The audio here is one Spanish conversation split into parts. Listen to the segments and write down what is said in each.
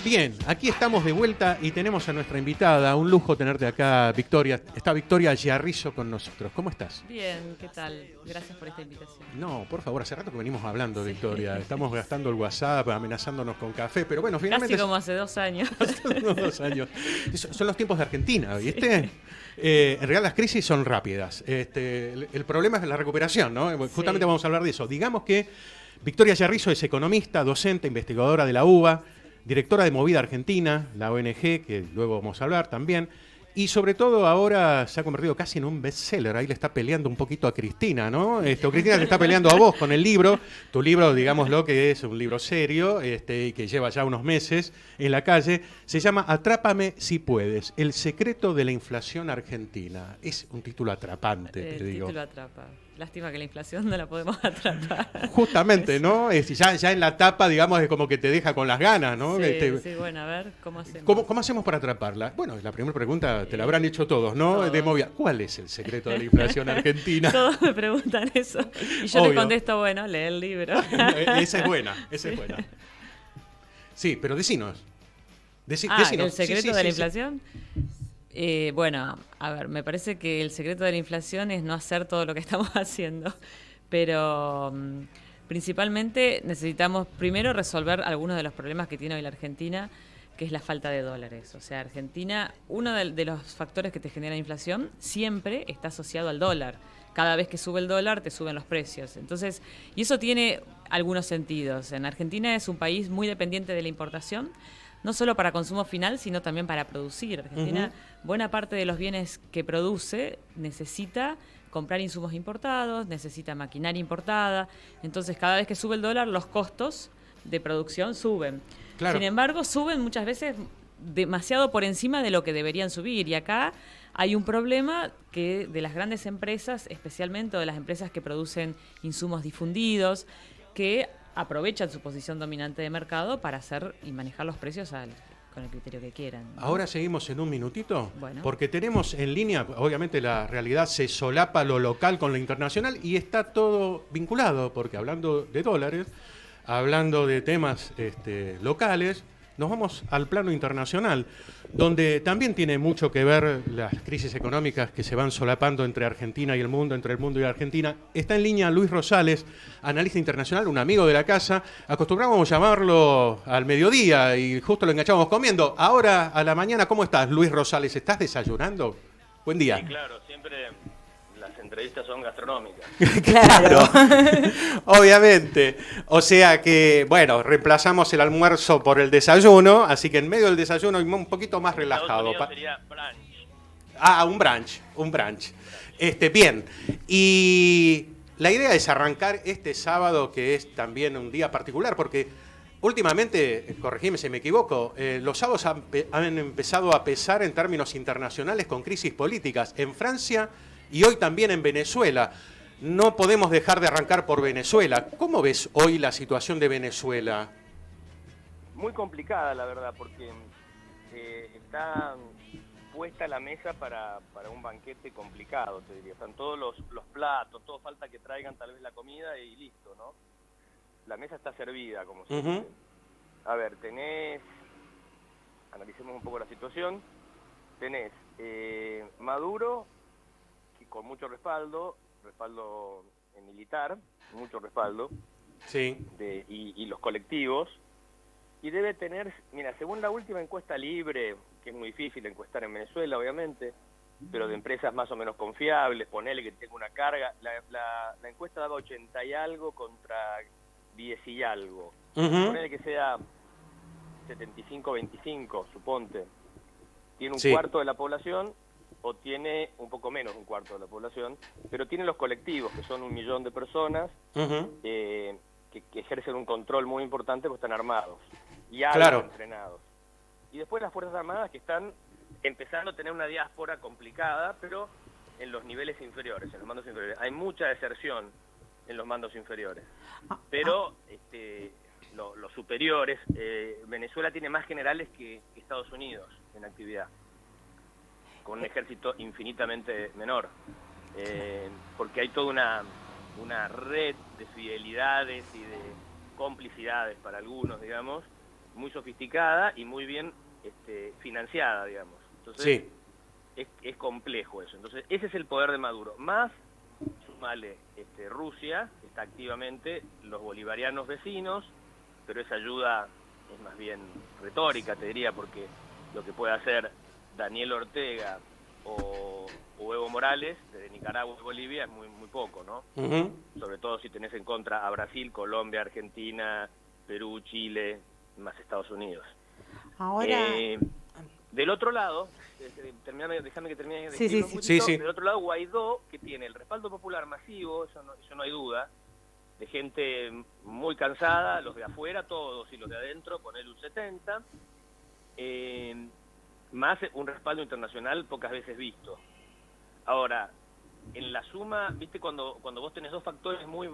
Bien, aquí estamos de vuelta y tenemos a nuestra invitada. Un lujo tenerte acá, Victoria. Está Victoria Giarrizo con nosotros. ¿Cómo estás? Bien, ¿qué tal? Gracias por esta invitación. No, por favor, hace rato que venimos hablando, sí. Victoria. Estamos gastando el WhatsApp, amenazándonos con café, pero bueno, finalmente... Casi como hace 2 años. Hace unos 2 años. Son los tiempos de Argentina, ¿viste? Sí. En realidad las crisis son rápidas. El problema es la recuperación, ¿no? Justamente sí. Vamos a hablar de eso. Digamos que Victoria Giarrizo es economista, docente, investigadora de la UBA, directora de Movida Argentina, la ONG, que luego vamos a hablar también, y sobre todo ahora se ha convertido casi en un bestseller. Ahí le está peleando un poquito a Cristina, ¿no? Cristina te está peleando a vos con el libro. Tu libro, digámoslo, que es un libro serio y que lleva ya unos meses en la calle. Se llama Atrápame si puedes, el secreto de la inflación argentina. Es un título atrapante, te digo. El título atrapa. Lástima que la inflación no la podemos atrapar. Justamente, ¿no? Ya en la tapa, digamos, es como que te deja con las ganas, ¿no? Sí, bueno, a ver, ¿cómo hacemos? ¿Cómo hacemos para atraparla? Bueno, la primera pregunta te la habrán hecho todos, ¿no? Todos. De Movida. ¿Cuál es el secreto de la inflación argentina? Todos me preguntan eso. Y yo le contesto, bueno, lee el libro. Esa es buena. Sí, pero decinos. Decinos. ¿El secreto de la inflación? Bueno, a ver, me parece que el secreto de la inflación es no hacer todo lo que estamos haciendo, pero principalmente necesitamos primero resolver algunos de los problemas que tiene hoy la Argentina, que es la falta de dólares. O sea, Argentina, uno de los factores que te genera inflación siempre está asociado al dólar. Cada vez que sube el dólar, te suben los precios. Entonces, y eso tiene algunos sentidos. En Argentina es un país muy dependiente de la importación, no solo para consumo final, sino también para producir. Argentina, buena parte de los bienes que produce necesita comprar insumos importados, necesita maquinaria importada. Entonces, cada vez que sube el dólar, los costos de producción suben. Claro. Sin embargo, suben muchas veces demasiado por encima de lo que deberían subir. Y acá hay un problema que de las grandes empresas, especialmente de las empresas que producen insumos difundidos, que aprovechan su posición dominante de mercado para hacer y manejar los precios con el criterio que quieran, ¿no? Ahora seguimos en un minutito, bueno, porque tenemos en línea, obviamente la realidad se solapa lo local con lo internacional y está todo vinculado, porque hablando de dólares, hablando de temas locales, nos vamos al plano internacional, donde también tiene mucho que ver las crisis económicas que se van solapando entre Argentina y el mundo, entre el mundo y Argentina. Está en línea Luis Rosales, analista internacional, un amigo de la casa. Acostumbrábamos llamarlo al mediodía y justo lo enganchábamos comiendo. Ahora, a la mañana, ¿cómo estás, Luis Rosales? ¿Estás desayunando? Buen día. Sí, claro, siempre las entrevistas son gastronómicas. Claro, obviamente. O sea que, bueno, reemplazamos el almuerzo por el desayuno, así que en medio del desayuno un poquito más relajado. Sería brunch. Ah, un brunch. Bien. Y la idea es arrancar este sábado, que es también un día particular, porque últimamente, corregime si me equivoco, los sábados han empezado a pesar en términos internacionales con crisis políticas en Francia y hoy también en Venezuela. No podemos dejar de arrancar por Venezuela. ¿Cómo ves hoy la situación de Venezuela? Muy complicada, la verdad, porque está puesta la mesa para un banquete complicado, te diría. Están todos los platos, todo falta que traigan tal vez la comida y listo, ¿no? La mesa está servida, como se dice. A ver, analicemos un poco la situación, tenés Maduro, con mucho respaldo militar, mucho respaldo, sí, y los colectivos, y debe tener, mira, según la última encuesta libre, que es muy difícil encuestar en Venezuela, obviamente, pero de empresas más o menos confiables, ponele que tenga una carga, la encuesta daba 80 y algo contra 10 y algo, ponele que sea 75-25, suponte, tiene un cuarto de la población, o tiene un poco menos, un cuarto de la población, pero tiene los colectivos, que son 1 millón de personas, que ejercen un control muy importante porque están armados y algo entrenados. Y después las Fuerzas Armadas, que están empezando a tener una diáspora complicada, pero en los niveles inferiores, en los mandos inferiores. Hay mucha deserción en los mandos inferiores. Pero los superiores, Venezuela tiene más generales que Estados Unidos en actividad, con un ejército infinitamente menor, porque hay toda una red de fidelidades y de complicidades para algunos, digamos, muy sofisticada y muy bien financiada, digamos. Entonces, sí. es complejo eso. Entonces, ese es el poder de Maduro. Más, sumale, Rusia está activamente, los bolivarianos vecinos, pero esa ayuda es más bien retórica, te diría, porque lo que puede hacer Daniel Ortega o Evo Morales desde Nicaragua y Bolivia es muy poco, ¿no? Sobre todo si tenés en contra a Brasil, Colombia, Argentina, Perú, Chile, más Estados Unidos. Ahora... del otro lado, déjame que termine de sí. un poquito, del otro lado Guaidó, que tiene el respaldo popular masivo, eso no hay duda, de gente muy cansada, los de afuera todos y los de adentro, ponele un 70, más un respaldo internacional pocas veces visto. Ahora, en la suma, viste, cuando vos tenés dos factores muy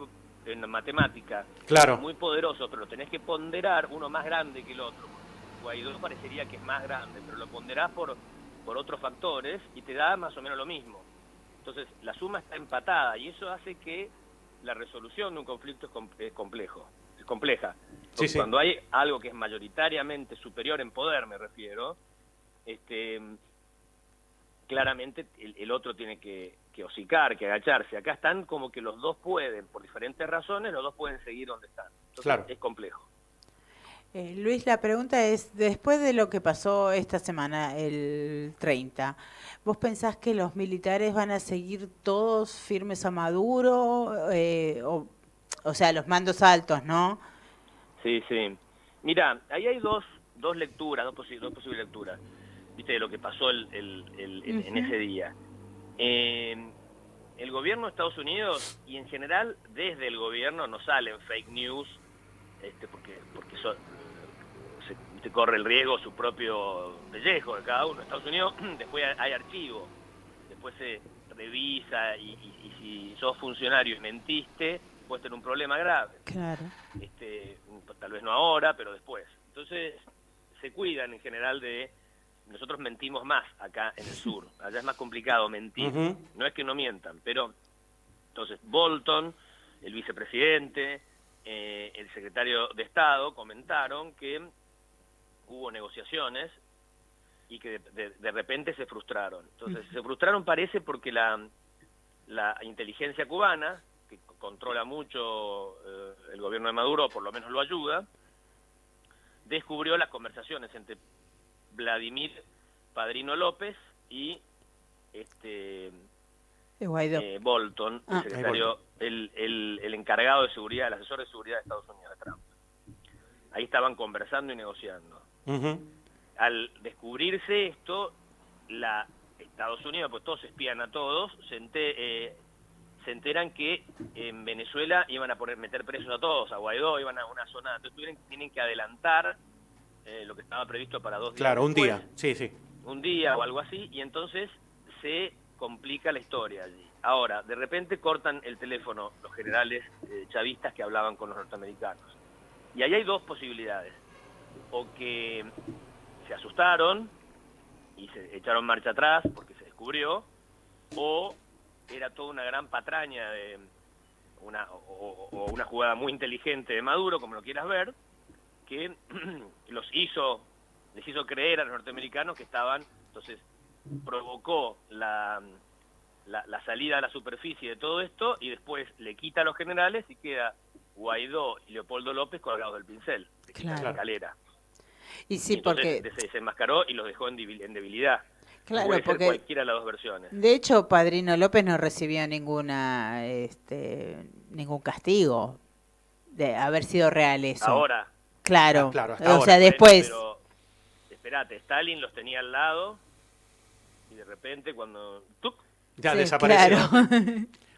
en matemática, claro, muy poderosos, pero lo tenés que ponderar, uno más grande que el otro. Guaidó parecería que es más grande, pero lo ponderás por otros factores y te da más o menos lo mismo. Entonces, la suma está empatada y eso hace que la resolución de un conflicto es compleja. Sí, sí. Cuando hay algo que es mayoritariamente superior en poder, me refiero, claramente el otro tiene que hocicar, que agacharse. Acá están como que los dos pueden, por diferentes razones, los dos pueden seguir donde están. Entonces, claro, es complejo. Luis, la pregunta es, después de lo que pasó esta semana, el 30, ¿vos pensás que los militares van a seguir todos firmes a Maduro? O sea, los mandos altos, ¿no? Sí. Mira, ahí hay dos posibles lecturas, viste, de lo que pasó en ese día. El gobierno de Estados Unidos, y en general desde el gobierno, no salen fake news, porque se corre el riesgo su propio pellejo de cada uno. En Estados Unidos después hay archivo, después se revisa y si sos funcionario y mentiste, puedes tener un problema grave. Claro. Tal vez no ahora, pero después. Entonces se cuidan en general de... Nosotros mentimos más acá en el sur, allá es más complicado mentir, no es que no mientan, pero entonces Bolton, el vicepresidente, el secretario de Estado comentaron que hubo negociaciones y que de repente se frustraron. Entonces se frustraron parece porque la inteligencia cubana, que controla mucho el gobierno de Maduro, o por lo menos lo ayuda, descubrió las conversaciones entre Vladimir Padrino López y Bolton, el secretario, el encargado de seguridad, el asesor de seguridad de Estados Unidos, de Trump. Ahí estaban conversando y negociando. Al descubrirse esto, Estados Unidos, pues todos espían a todos, se enteran que en Venezuela iban a meter presos a todos, a Guaidó, iban a una zona, entonces tienen que adelantar lo que estaba previsto para 2 días. Claro, después, un día, sí. Un día o algo así, y entonces se complica la historia allí. Ahora, de repente cortan el teléfono los generales chavistas que hablaban con los norteamericanos. Y ahí hay dos posibilidades. O que se asustaron y se echaron marcha atrás porque se descubrió, o era toda una gran patraña de una jugada muy inteligente de Maduro, como lo quieras ver, que les hizo creer a los norteamericanos que estaban, entonces provocó la salida a la superficie de todo esto y después le quita a los generales y queda Guaidó y Leopoldo López colgados del pincel, de la escalera. Y sí, entonces porque... se desenmascaró y los dejó en debilidad. Claro, puede porque ser cualquiera de las dos versiones. De hecho, Padrino López no recibió ningún castigo de haber sido real eso. Ahora. Claro, hasta o sea, ahora. después... Pero, espérate, Stalin los tenía al lado y de repente cuando... ¡tuc! Ya sí, desapareció. Claro.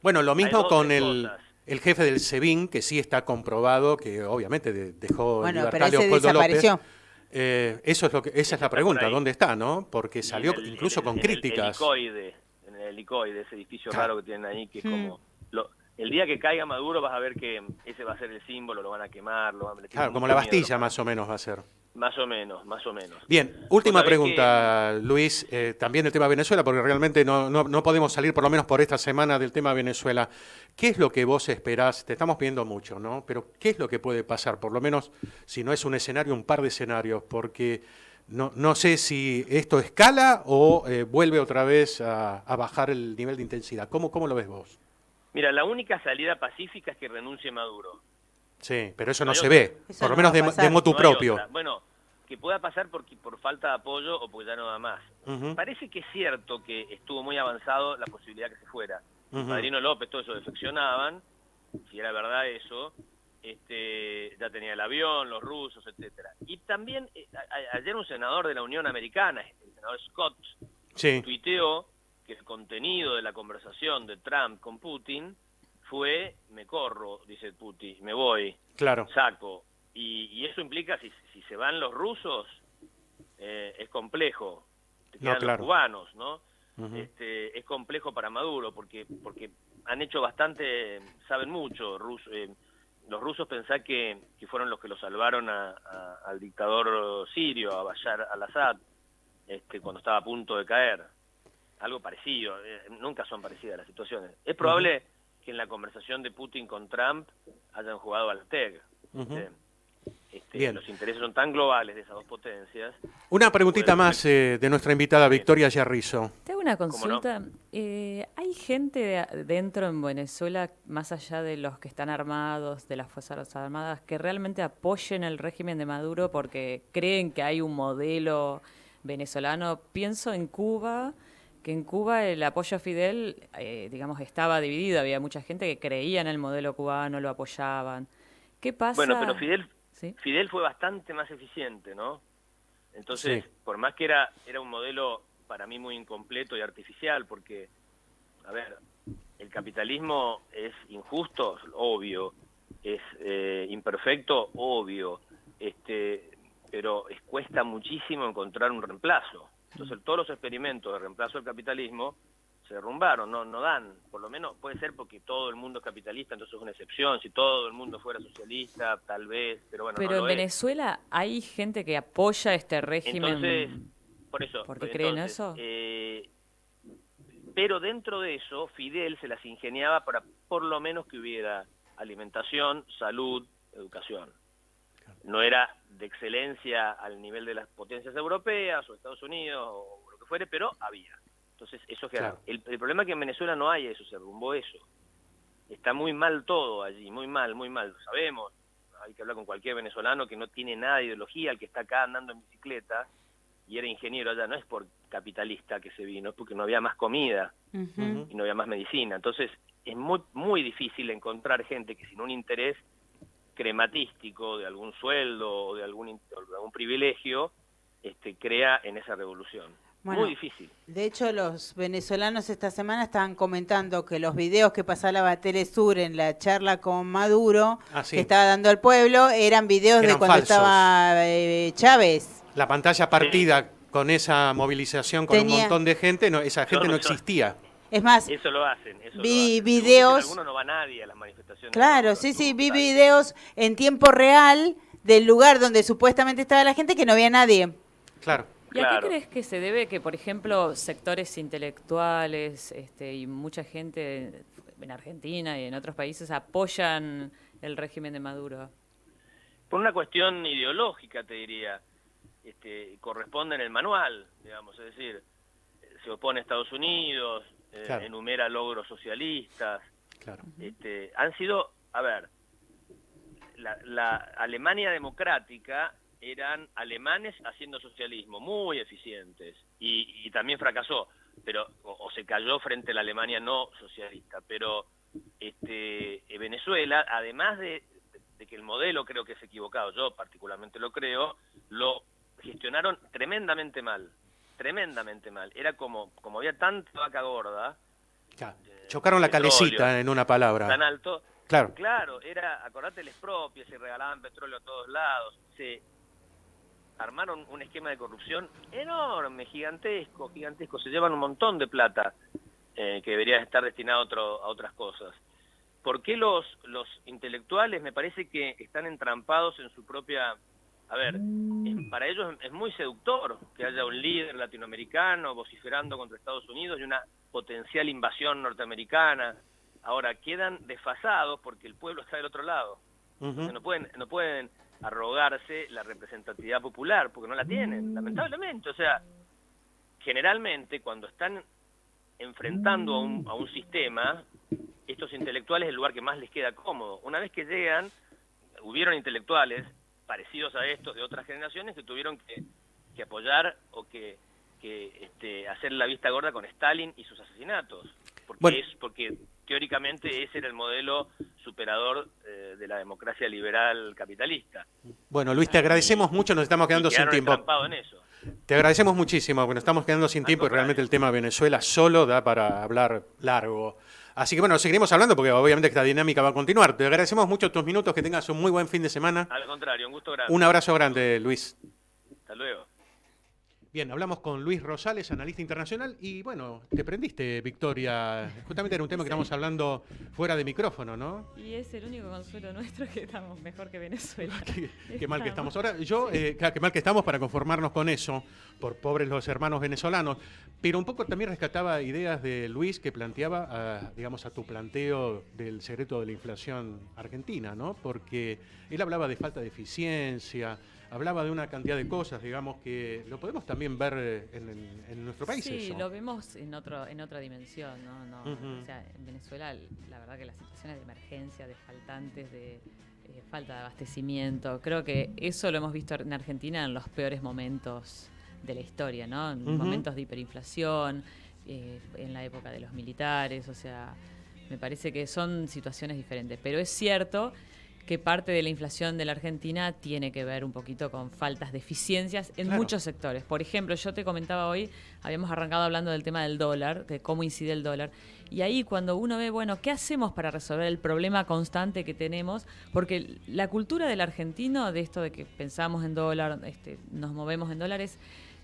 Bueno, lo mismo con el cosas. jefe del SEBIN, que sí está comprobado que obviamente dejó en libertad pero a ese Leopoldo desapareció. López. Esa es la pregunta, ¿dónde está, no? Porque salió incluso con críticas. En el helicoide, ese edificio raro que tienen ahí, que como... El día que caiga Maduro vas a ver que ese va a ser el símbolo, lo van a quemar, lo van a meter. Claro, como la Bastilla más o menos va a ser. Más o menos, más o menos. Bien, última pregunta, Luis, también el tema Venezuela, porque realmente no podemos salir por lo menos por esta semana del tema Venezuela. ¿Qué es lo que vos esperás? Te estamos pidiendo mucho, ¿no? Pero ¿qué es lo que puede pasar? Por lo menos, si no es un escenario, un par de escenarios, porque no sé si esto escala o vuelve otra vez a bajar el nivel de intensidad. ¿Cómo lo ves vos? Mira, la única salida pacífica es que renuncie Maduro. Sí, pero eso no se ve, por lo menos de motu propio. Bueno, que pueda pasar por falta de apoyo o porque ya no da más. Parece que es cierto que estuvo muy avanzado la posibilidad que se fuera. Padrino López, todo eso defeccionaban, si era verdad eso, ya tenía el avión, los rusos, etcétera. Y también, ayer un senador de la Unión Americana, el senador Scott, tuiteó que el contenido de la conversación de Trump con Putin fue, me corro, dice Putin, me voy, saco. Y eso implica, si se van los rusos, es complejo. Te quedan los cubanos, ¿no? Es complejo para Maduro, porque han hecho bastante, saben mucho. Los rusos pensá que fueron los que lo salvaron al dictador sirio, a Bashar al-Assad, cuando estaba a punto de caer. Algo parecido, nunca son parecidas las situaciones. Es probable que en la conversación de Putin con Trump hayan jugado al TEG. Los intereses son tan globales de esas dos potencias. Una preguntita más de nuestra invitada Victoria Yarrizo. Te hago una consulta. ¿Hay gente dentro en Venezuela, más allá de los que están armados, de las Fuerzas Armadas, que realmente apoyen el régimen de Maduro porque creen que hay un modelo venezolano? Pienso en Cuba, que en Cuba el apoyo a Fidel, digamos, estaba dividido. Había mucha gente que creía en el modelo cubano, lo apoyaban. ¿Qué pasa? Bueno, pero Fidel fue bastante más eficiente, ¿no? Entonces, por más que era un modelo para mí muy incompleto y artificial, porque, a ver, el capitalismo es injusto, obvio, es imperfecto, obvio, pero cuesta muchísimo encontrar un reemplazo. Entonces, todos los experimentos de reemplazo del capitalismo se derrumbaron, no dan, por lo menos puede ser porque todo el mundo es capitalista, entonces es una excepción. Si todo el mundo fuera socialista, tal vez, pero bueno, pero en Venezuela hay gente que apoya este régimen. Entonces, por eso, ¿porque creen eso? Pero dentro de eso, Fidel se las ingeniaba para por lo menos que hubiera alimentación, salud, educación. No era de excelencia al nivel de las potencias europeas o Estados Unidos o lo que fuere, pero había. Entonces, eso es claro. El problema es que en Venezuela no hay eso, se derrumbó eso. Está muy mal todo allí, muy mal, lo sabemos. Hay que hablar con cualquier venezolano que no tiene nada de ideología, el que está acá andando en bicicleta y era ingeniero allá, no es por capitalista que se vino, es porque no había más comida y no había más medicina. Entonces, es muy, muy difícil encontrar gente que sin un interés crematístico de algún sueldo o de algún privilegio, crea en esa revolución. Bueno, muy difícil. De hecho, los venezolanos esta semana estaban comentando que los videos que pasaba Telesur en la charla con Maduro, que estaba dando al pueblo, eran videos de cuando falsos. Estaba Chávez. La pantalla partida con esa movilización con un montón de gente, esa gente no existía. Es más, eso lo hacen. Vi videos. Algunos no va nadie a las manifestaciones. Claro, sí, vi videos en tiempo real del lugar donde supuestamente estaba la gente que no había nadie. Claro. ¿Y a qué crees que se debe que, por ejemplo, sectores intelectuales y mucha gente en Argentina y en otros países apoyan el régimen de Maduro? Por una cuestión ideológica, te diría. Corresponde en el manual, digamos, es decir, se opone a Estados Unidos, enumera logros socialistas. Claro. Han sido, a ver, la Alemania democrática eran alemanes haciendo socialismo, muy eficientes, y también fracasó, pero o se cayó frente a la Alemania no socialista, pero Venezuela, además de que el modelo creo que es equivocado, yo particularmente lo creo, lo gestionaron tremendamente mal, era como había tanta vaca gorda, chocaron la calecita en una palabra, tan alto, claro, era, acordate el expropio, se regalaban petróleo a todos lados, se armaron un esquema de corrupción enorme, gigantesco, se llevan un montón de plata que debería estar destinado a otras cosas. ¿Por qué los intelectuales me parece que están entrampados en su propia a ver, para ellos es muy seductor que haya un líder latinoamericano vociferando contra Estados Unidos y una potencial invasión norteamericana. Ahora, quedan desfasados porque el pueblo está del otro lado. Uh-huh. No pueden arrogarse la representatividad popular, porque no la tienen, lamentablemente. O sea, generalmente cuando están enfrentando a un sistema, estos intelectuales es el lugar que más les queda cómodo. Una vez que llegan, hubieron intelectuales parecidos a estos de otras generaciones que tuvieron que apoyar o que hacer la vista gorda con Stalin y sus asesinatos, porque teóricamente ese era el modelo superador de la democracia liberal capitalista. Bueno, Luis, te agradecemos mucho, nos estamos quedando sin tiempo. En eso. Te agradecemos muchísimo, porque nos estamos quedando sin tiempo y realmente el tema de Venezuela solo da para hablar largo. Así que bueno, seguiremos hablando porque obviamente esta dinámica va a continuar. Te agradecemos mucho tus minutos, que tengas un muy buen fin de semana. Al contrario, un gusto grande. Un abrazo grande, Luis. Hasta luego. Bien, hablamos con Luis Rosales, analista internacional, y bueno, te prendiste, Victoria. Justamente era un tema que estamos hablando fuera de micrófono, ¿no? Y es el único consuelo nuestro, que estamos mejor que Venezuela. Qué mal que estamos. Ahora, qué mal que estamos para conformarnos con eso, por pobres los hermanos venezolanos. Pero un poco también rescataba ideas de Luis que planteaba, digamos, a tu planteo del secreto de la inflación argentina, ¿no? Porque él hablaba de falta de eficiencia, hablaba de una cantidad de cosas, digamos, que lo podemos también ver en nuestro país. Sí, eso. Lo vemos en otra dimensión, ¿no? Uh-huh. O sea, en Venezuela, la verdad que las situaciones de emergencia, de faltantes, de falta de abastecimiento, creo que eso lo hemos visto en Argentina en los peores momentos de la historia, ¿no? En momentos de hiperinflación, en la época de los militares, o sea, me parece que son situaciones diferentes, pero es cierto que parte de la inflación de la Argentina tiene que ver un poquito con faltas de eficiencias en muchos sectores. Por ejemplo, yo te comentaba hoy, habíamos arrancado hablando del tema del dólar, de cómo incide el dólar, y ahí cuando uno ve, bueno, ¿qué hacemos para resolver el problema constante que tenemos? Porque la cultura del argentino, de esto de que pensamos en dólar, nos movemos en dólares,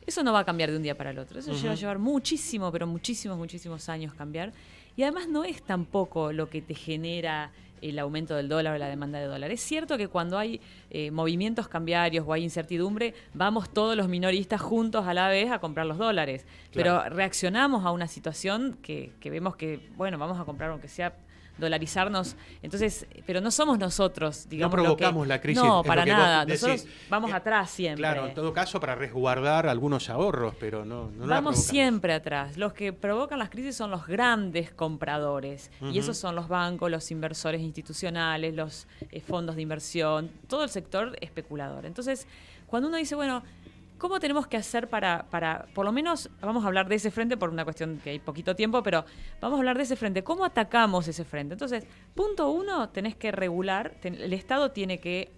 eso no va a cambiar de un día para el otro. Eso lleva a llevar muchísimo, pero muchísimos años cambiar. Y además no es tampoco lo que te genera el aumento del dólar o la demanda de dólar. Es cierto que cuando hay movimientos cambiarios o hay incertidumbre, vamos todos los minoristas juntos a la vez a comprar los dólares. Claro. Pero reaccionamos a una situación que vemos que, bueno, vamos a comprar aunque sea dolarizarnos, entonces, pero no somos nosotros, digamos. No provocamos la crisis. No, para nada. Nosotros vamos atrás siempre. Claro, en todo caso para resguardar algunos ahorros, pero no vamos siempre atrás. Los que provocan las crisis son los grandes compradores, y esos son los bancos, los inversores institucionales, los fondos de inversión, todo el sector especulador. Entonces, cuando uno dice, bueno, ¿cómo tenemos que hacer para, por lo menos, vamos a hablar de ese frente por una cuestión que hay poquito tiempo, pero vamos a hablar de ese frente? ¿Cómo atacamos ese frente? Entonces, punto uno, tenés que regular, el Estado tiene que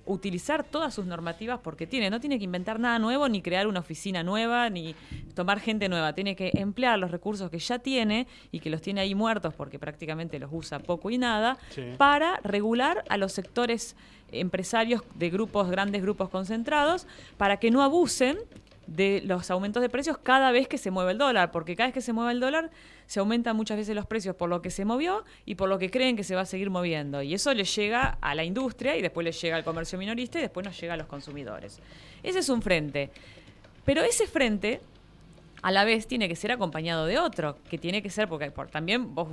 utilizar todas sus normativas porque no tiene que inventar nada nuevo, ni crear una oficina nueva, ni tomar gente nueva. Tiene que emplear los recursos que ya tiene y que los tiene ahí muertos porque prácticamente los usa poco y nada, para regular a los sectores empresarios de grandes grupos concentrados, para que no abusen de los aumentos de precios cada vez que se mueve el dólar, porque cada vez que se mueve el dólar se aumentan muchas veces los precios por lo que se movió y por lo que creen que se va a seguir moviendo, y eso le llega a la industria y después le llega al comercio minorista y después nos llega a los consumidores. Ese es un frente, pero ese frente a la vez tiene que ser acompañado de otro, que tiene que ser, porque también vos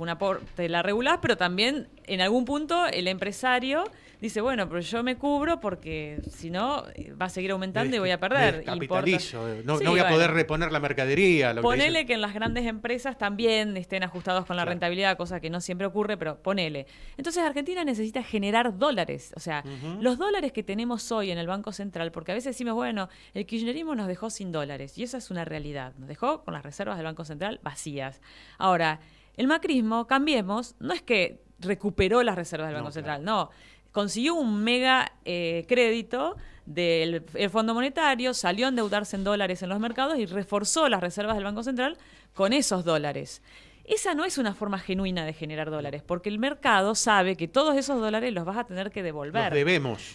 te la regulás, pero también en algún punto el empresario dice, bueno, pero yo me cubro porque si no va a seguir aumentando y voy a perder. Capitalizo, no voy a poder reponer la mercadería. Ponele que en las grandes empresas también estén ajustados con la rentabilidad, cosa que no siempre ocurre, pero ponele. Entonces Argentina necesita generar dólares, o sea, los dólares que tenemos hoy en el Banco Central, porque a veces decimos, bueno, el kirchnerismo nos dejó sin dólares, y esa es una realidad, nos dejó con las reservas del Banco Central vacías. Ahora, el macrismo, Cambiemos, no es que recuperó las reservas del Banco Central, no. Consiguió un mega crédito del Fondo Monetario, salió a endeudarse en dólares en los mercados y reforzó las reservas del Banco Central con esos dólares. Esa no es una forma genuina de generar dólares, porque el mercado sabe que todos esos dólares los vas a tener que devolver.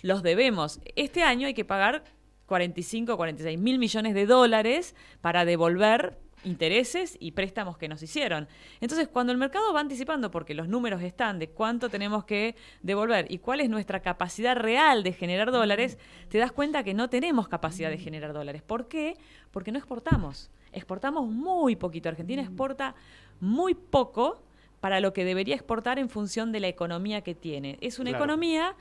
Los debemos. Este año hay que pagar 45, 46 mil millones de dólares para devolver intereses y préstamos que nos hicieron. Entonces, cuando el mercado va anticipando, porque los números están de cuánto tenemos que devolver y cuál es nuestra capacidad real de generar dólares, te das cuenta que no tenemos capacidad de generar dólares. ¿Por qué? Porque no exportamos. Exportamos muy poquito. Argentina exporta muy poco para lo que debería exportar en función de la economía que tiene. Es una economía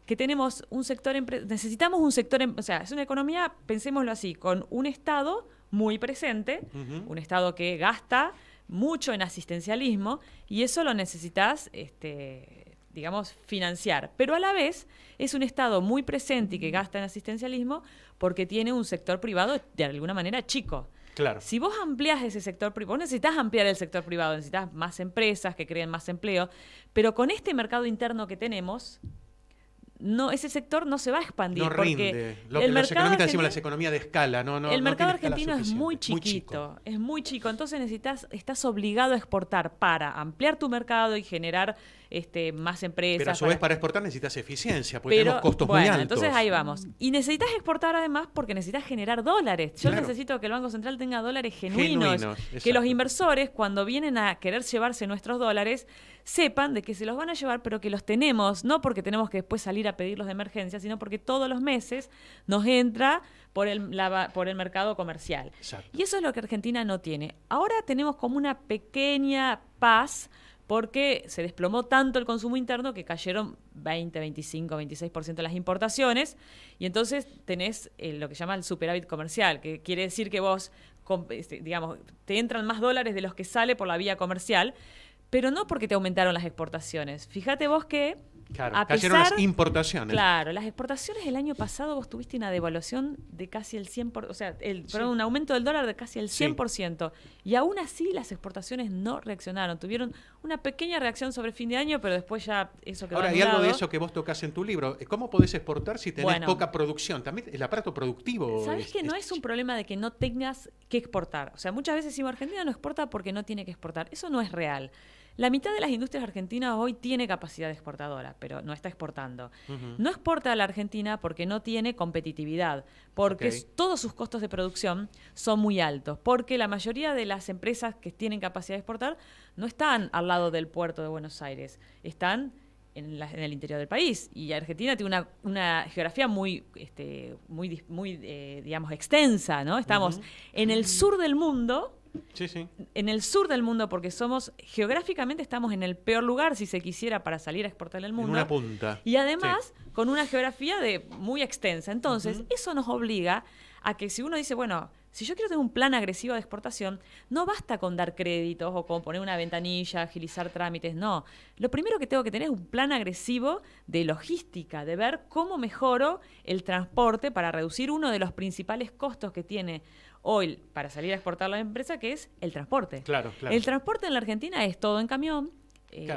que tenemos un sector, necesitamos un sector, o sea, es una economía, pensémoslo así, con un Estado muy presente, un Estado que gasta mucho en asistencialismo, y eso lo necesitas, digamos, financiar. Pero a la vez es un Estado muy presente y que gasta en asistencialismo porque tiene un sector privado de alguna manera chico. Claro. Si vos ampliás ese sector privado, vos necesitas ampliar el sector privado, necesitas más empresas que creen más empleo, pero con este mercado interno que tenemos, no, ese sector no se va a expandir. No rinde. Lo que los economistas decimos las economías de escala. El mercado argentino es muy chiquito. Es muy chico. Entonces estás obligado a exportar para ampliar tu mercado y generar más empresas. Pero a su vez para exportar necesitas eficiencia, porque tenemos costos muy altos. Entonces ahí vamos. Y necesitas exportar además porque necesitas generar dólares. Yo necesito que el Banco Central tenga dólares genuinos. Que los inversores, cuando vienen a querer llevarse nuestros dólares, sepan de que se los van a llevar, pero que los tenemos, no porque tenemos que después salir a pedirlos de emergencia, sino porque todos los meses nos entra por el mercado comercial. Exacto. Y eso es lo que Argentina no tiene. Ahora tenemos como una pequeña paz porque se desplomó tanto el consumo interno que cayeron 20, 25, 26% de las importaciones, y entonces tenés lo que llama el superávit comercial, que quiere decir que vos, digamos, te entran más dólares de los que sale por la vía comercial, pero no porque te aumentaron las exportaciones. Fíjate vos que cayeron las importaciones. Claro, las exportaciones el año pasado vos tuviste una devaluación de casi el 100%, o sea, un aumento del dólar de casi el 100%. Y aún así las exportaciones no reaccionaron. Tuvieron una pequeña reacción sobre fin de año, pero después ya eso quedó anulado. Ahora, hay algo de eso que vos tocás en tu libro. ¿Cómo podés exportar si tenés poca producción? También el aparato productivo. ¿Sabés que no es un problema de que no tengas que exportar? O sea, muchas veces decimos Argentina no exporta porque no tiene que exportar. Eso no es real. La mitad de las industrias argentinas hoy tiene capacidad exportadora, pero no está exportando. No exporta a la Argentina porque no tiene competitividad, porque todos sus costos de producción son muy altos, porque la mayoría de las empresas que tienen capacidad de exportar no están al lado del puerto de Buenos Aires, están en el interior del país. Y Argentina tiene una geografía muy digamos, extensa, ¿no? Estamos en el sur del mundo. Sí. En el sur del mundo, porque geográficamente estamos en el peor lugar, si se quisiera, para salir a exportar el mundo. En una punta. Y además, con una geografía muy extensa. Entonces, eso nos obliga a que si uno dice, bueno, si yo quiero tener un plan agresivo de exportación, no basta con dar créditos o con poner una ventanilla, agilizar trámites, no. Lo primero que tengo que tener es un plan agresivo de logística, de ver cómo mejoro el transporte para reducir uno de los principales costos que tiene hoy para salir a exportar la empresa, que es el transporte. Claro. El transporte en la Argentina es todo en camión. Que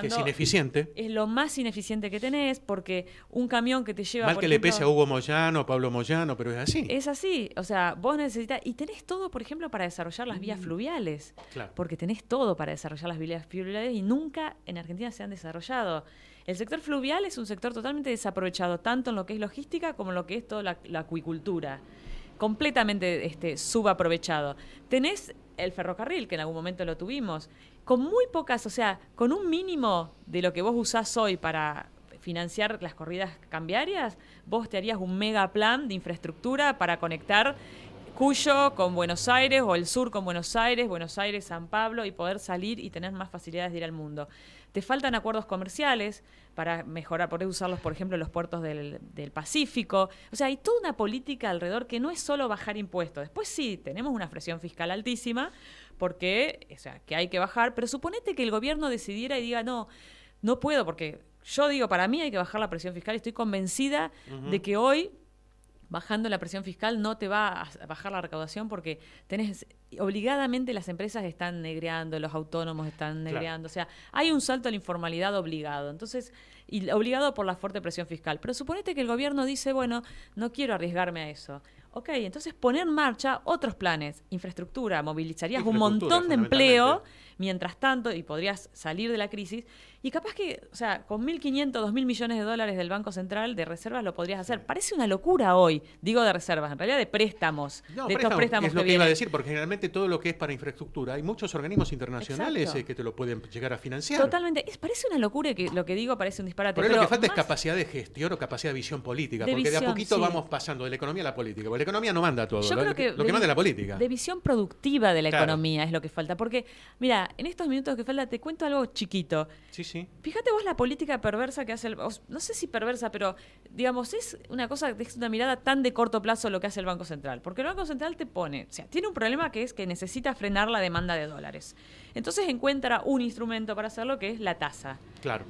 es ineficiente. Es lo más ineficiente que tenés, porque un camión que te lleva... Mal que le pese a Hugo Moyano, a Pablo Moyano, pero es así. Es así. O sea, vos necesitas... Y tenés todo, por ejemplo, para desarrollar las vías fluviales. Claro. Porque tenés todo para desarrollar las vías fluviales y nunca en Argentina se han desarrollado. El sector fluvial es un sector totalmente desaprovechado, tanto en lo que es logística como en lo que es toda la acuicultura. Completamente subaprovechado. Tenés el ferrocarril, que en algún momento lo tuvimos, con muy pocas, o sea, con un mínimo de lo que vos usás hoy para financiar las corridas cambiarias, vos te harías un mega plan de infraestructura para conectar Cuyo con Buenos Aires o el sur con Buenos Aires, San Pablo, y poder salir y tener más facilidades de ir al mundo. Te faltan acuerdos comerciales para mejorar, poder usarlos, por ejemplo, en los puertos del Pacífico. O sea, hay toda una política alrededor que no es solo bajar impuestos. Después sí, tenemos una presión fiscal altísima porque, o sea, que hay que bajar, pero suponete que el gobierno decidiera y diga, no puedo, porque yo digo, para mí hay que bajar la presión fiscal y estoy convencida de que hoy, bajando la presión fiscal, no te va a bajar la recaudación porque obligadamente las empresas están negreando, los autónomos están negreando, o sea, hay un salto a la informalidad obligado, entonces, y obligado por la fuerte presión fiscal. Pero suponete que el gobierno dice, bueno, no quiero arriesgarme a eso. Ok, entonces poner en marcha otros planes, infraestructura, movilizarías un montón de empleo, mientras tanto, y podrías salir de la crisis, y capaz que, o sea, con 1.500, 2.000 millones de dólares del Banco Central de reservas lo podrías hacer. Parece una locura hoy, digo de reservas, en realidad de préstamos, de estos préstamos es lo que iba a decir, porque generalmente todo lo que es para infraestructura, hay muchos organismos internacionales que te lo pueden llegar a financiar. Totalmente, parece una locura que lo que digo parece un disparate. Pero lo que falta es capacidad de gestión o capacidad de visión política, porque de a poquito vamos pasando de la economía a la política, porque la economía no manda todo, lo que manda es la política. De visión productiva de la economía es lo que falta, porque mira, en estos minutos que falta te cuento algo chiquito. Sí. Fíjate vos la política perversa que hace no sé si perversa, pero digamos, es una cosa, es una mirada tan de corto plazo lo que hace el Banco Central, porque el Banco Central te pone, o sea, tiene un problema que es que necesita frenar la demanda de dólares. Entonces encuentra un instrumento para hacerlo que es la tasa. Claro.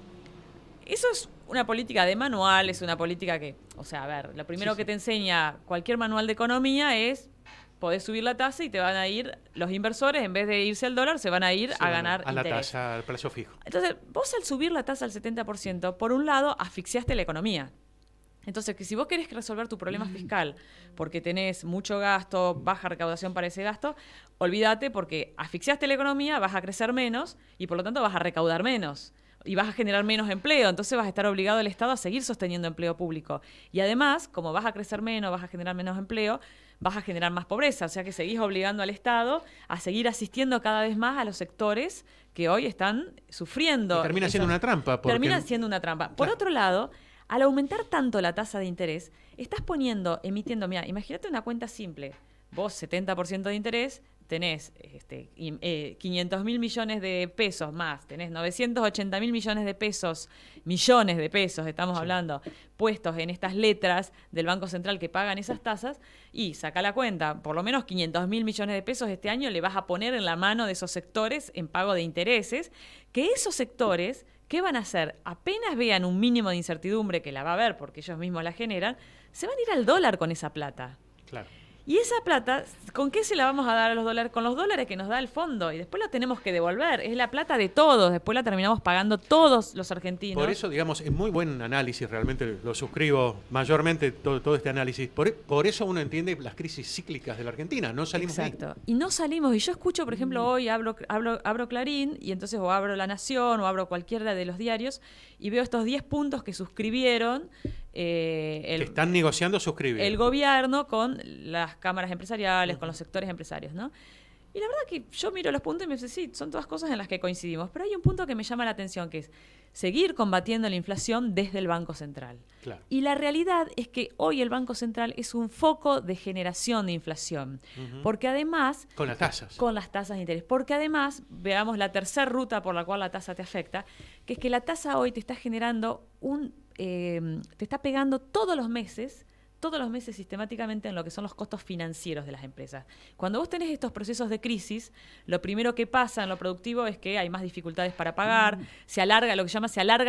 Eso es una política de manual, es una política que, o sea, a ver, lo primero que te enseña cualquier manual de economía es podés subir la tasa y te van a ir, los inversores, en vez de irse al dólar, se van a ir a ganar a la interés. tasa, al plazo fijo. Entonces, vos al subir la tasa al 70%, por un lado, asfixiaste la economía. Entonces, que si vos querés resolver tu problema fiscal porque tenés mucho gasto, baja recaudación para ese gasto, olvídate porque asfixiaste la economía, vas a crecer menos y por lo tanto vas a recaudar menos. Y vas a generar menos empleo, entonces vas a estar obligado el Estado a seguir sosteniendo empleo público. Y además, como vas a crecer menos, vas a generar menos empleo, vas a generar más pobreza. O sea que seguís obligando al Estado a seguir asistiendo cada vez más a los sectores que hoy están sufriendo. Y termina siendo una trampa. Termina siendo una trampa. Por otro lado, al aumentar tanto la tasa de interés, estás emitiendo, mira, imagínate una cuenta simple. Vos 70% de interés, tenés 500.000 millones de pesos más, tenés 980.000 millones de pesos, estamos hablando, puestos en estas letras del Banco Central que pagan esas tasas, y saca la cuenta, por lo menos 500.000 millones de pesos este año le vas a poner en la mano de esos sectores en pago de intereses, que esos sectores, ¿qué van a hacer? Apenas vean un mínimo de incertidumbre, que la va a haber porque ellos mismos la generan, se van a ir al dólar con esa plata. Claro. Y esa plata, ¿con qué se la vamos a dar a los dólares? Con los dólares que nos da el fondo. Y después la tenemos que devolver. Es la plata de todos. Después la terminamos pagando todos los argentinos. Por eso, digamos, es muy buen análisis. Realmente lo suscribo mayormente todo este análisis. Por eso uno entiende las crisis cíclicas de la Argentina. No salimos de ahí. Exacto. Y no salimos. Y yo escucho, por ejemplo, hoy abro Clarín y entonces o abro La Nación o abro cualquiera de los diarios y veo estos 10 puntos que suscribieron que están negociando suscribir. El gobierno con las cámaras empresariales, con los sectores empresarios, ¿no? Y la verdad que yo miro los puntos y me dice, sí, son todas cosas en las que coincidimos, pero hay un punto que me llama la atención, que es seguir combatiendo la inflación desde el Banco Central. Claro. Y la realidad es que hoy el Banco Central es un foco de generación de inflación, porque además... Con las tasas. Con las tasas de interés. Porque además, veamos la tercera ruta por la cual la tasa te afecta, que es que la tasa hoy te está generando te está pegando todos los meses sistemáticamente en lo que son los costos financieros de las empresas. Cuando vos tenés estos procesos de crisis, lo primero que pasa en lo productivo es que hay más dificultades para pagar, se alarga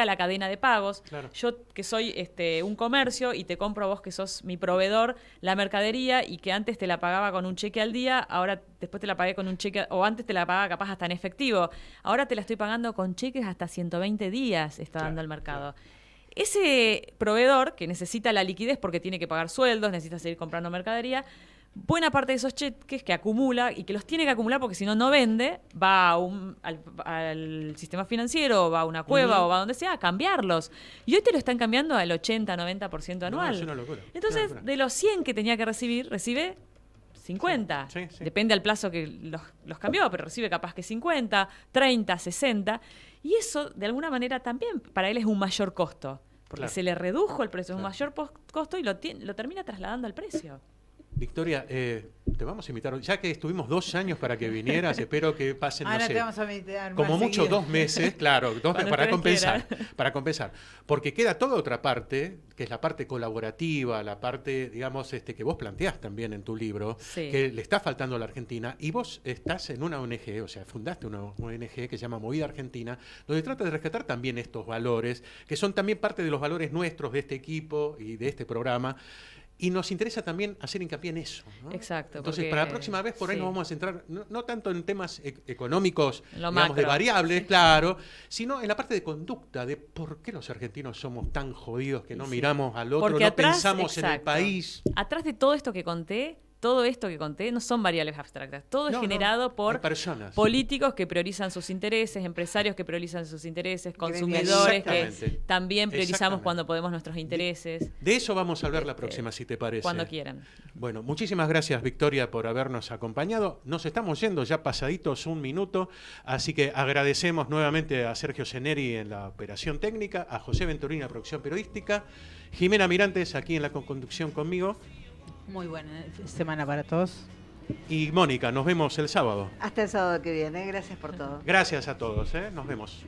la cadena de pagos. Claro. Yo que soy un comercio y te compro a vos que sos mi proveedor la mercadería y que antes te la pagaba con un cheque al día, ahora después te la pagué con un cheque, o antes te la pagaba capaz hasta en efectivo, ahora te la estoy pagando con cheques hasta 120 días está dando el mercado. Claro. Ese proveedor que necesita la liquidez porque tiene que pagar sueldos, necesita seguir comprando mercadería, buena parte de esos cheques que acumula y que los tiene que acumular porque si no, no vende, va al sistema financiero, va a una cueva o va a donde sea a cambiarlos. Y hoy te lo están cambiando al 80-90% anual. No, es una locura. Entonces, de los 100 que tenía que recibir, recibe 50. Sí. Depende al plazo que los cambió, pero recibe capaz que 50, 30, 60. Y eso, de alguna manera, también para él es un mayor costo. Porque se le redujo el precio, es un mayor costo y lo termina trasladando al precio. Victoria, te vamos a invitar, ya que estuvimos 2 años para que vinieras, espero que pasen, no sé, te vamos a invitar como mucho seguido. 2 meses, claro, 2 meses para compensar. Porque queda toda otra parte, que es la parte colaborativa, la parte, digamos, que vos planteás también en tu libro, que le está faltando a la Argentina, y vos estás en una ONG, o sea, fundaste una ONG que se llama Movida Argentina, donde trata de rescatar también estos valores, que son también parte de los valores nuestros de este equipo y de este programa. Y nos interesa también hacer hincapié en eso, ¿no? Exacto. Entonces, para la próxima vez, por ahí nos vamos a centrar, no tanto en temas económicos, digamos, de variables, claro, sino en la parte de conducta, de por qué los argentinos somos tan jodidos que no miramos al otro, porque no pensamos en el país. Atrás de todo esto que conté, todo esto que conté no son variables abstractas. Todo es generado por personas, políticos que priorizan sus intereses, empresarios que priorizan sus intereses, consumidores que también priorizamos cuando podemos nuestros intereses. De eso vamos a hablar la próxima, si te parece. Cuando quieran. Bueno, muchísimas gracias, Victoria, por habernos acompañado. Nos estamos yendo ya pasaditos un minuto, así que agradecemos nuevamente a Sergio Ceneri en la operación técnica, a José Venturini en la producción periodística, Jimena Mirantes aquí en la conducción conmigo. Muy buena semana para todos. Y Mónica, nos vemos el sábado. Hasta el sábado que viene. Gracias por todo. Gracias a todos, nos vemos.